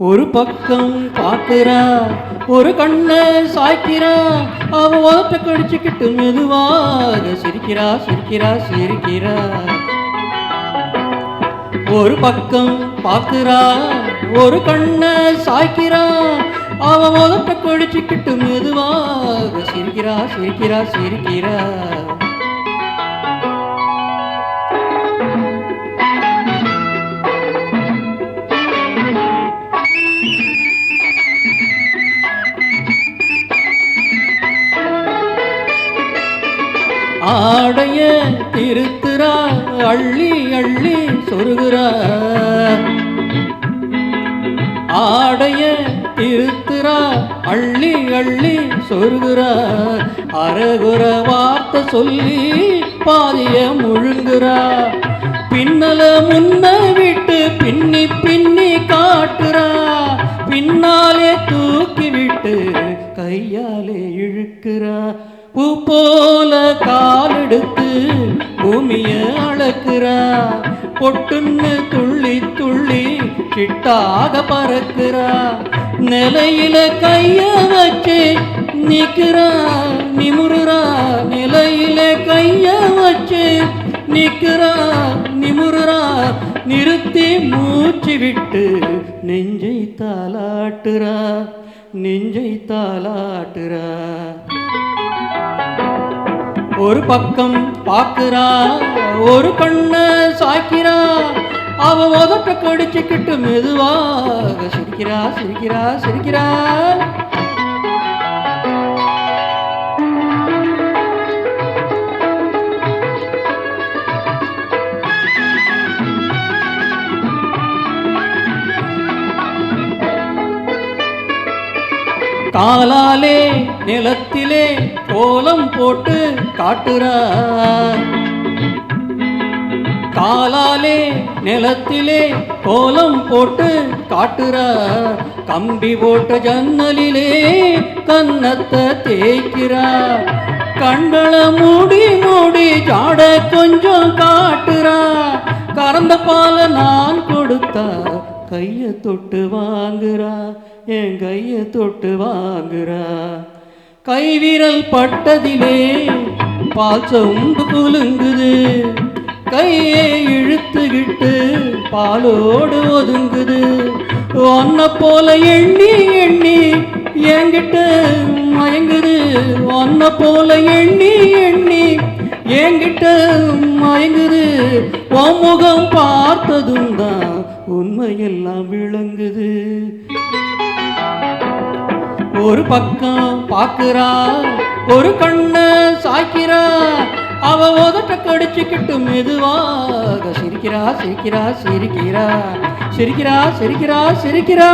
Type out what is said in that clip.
ஒரு பக்கம் பார்க்கிறா, ஒரு கண்ணை சாய்க்கிறா, அவ ஓட்ட கடிச்சுக்கிட்டு மெதுவாக சிரிக்கிறா சிரிக்கிறா சிரிக்கிறா. ஒரு பக்கம் பார்க்கிறா, ஒரு கண்ணை சாய்க்கிறா, அவ ஓட்ட கடிச்சுக்கிட்டு மெதுவாக சிரிக்கிறா சிரிக்கிறா சிரிக்கிறா. ஆடைய திருத்துறா, அள்ளி அள்ளி சொருகுறா. ஆடைய திருத்துறா, அள்ளி அள்ளி சொருகுறா. அரகுற வார்த்தை சொல்லி பாதிய முழுங்குறா. பின்னல முன்ன விட்டு பின்னி பின்னி காட்டுறா. பின்னாலே தூக்கி விட்டு கையாலே இழுக்கிறா. பூ போல காலெடுத்து பூமிய அளக்குறா. பொட்டுன்னு துள்ளி துள்ளி சிட்டாக பறக்குறா. நிலையில கைய வச்சு நிக்கிறா நிமுறுறா. நிலையில கைய வச்சு நிக்கிறா நிமுறுறா. நிறுத்தி மூச்சு விட்டு நெஞ்சை தாலாட்டுறா நெஞ்சை தாலாட்டுறா. ஒரு பக்கம் பார்க்கிறா, ஒரு கண்ணை சாய்க்கிறா, அவ உதட்ட கடிச்சுக்கிட்டு மெதுவாக சிரிக்கிறா சிரிக்கிறா சிரிக்கிறா. காலாலே நிலத்திலே கோலம் போட்டு காட்டுறா. காலாலே நிலத்திலே கோலம் போட்டு காட்டுறா. கம்பி போட்ட ஜன்னலிலே கன்னத்தை தேய்க்கிறா. கண்களை மூடி மூடி ஜாட கொஞ்சம் காட்டுறா. கறந்த பால நான் கொடுத்தா கைய தொட்டு வாங்குறா. என் கைய தொட்டு வாங்குறா. கைவிரல் பட்டதிலே பால் சவுண்டு குலுங்குது. கையை இழுத்துக்கிட்டு பாலோடு ஒதுங்குது. ஒன்ன போல எண்ணி எண்ணி என்கிட்ட மயங்குது. ஒன்ன போல எண்ணி எண்ணி என்கிட்ட மயங்குது. உன் முகம் பார்த்ததும் தான் உண்மையெல்லாம் விளங்குது. ஒரு பக்கம் பார்க்கிறா, ஒரு கண்ணை சாய்க்கிறா, அவ உதட்ட கடிச்சுக்கிட்டு மெதுவாக சிரிக்கிறா சிரிக்கிறா சிரிக்கிறா சிரிக்கிறா சிரிக்கிறா சிரிக்கிறா.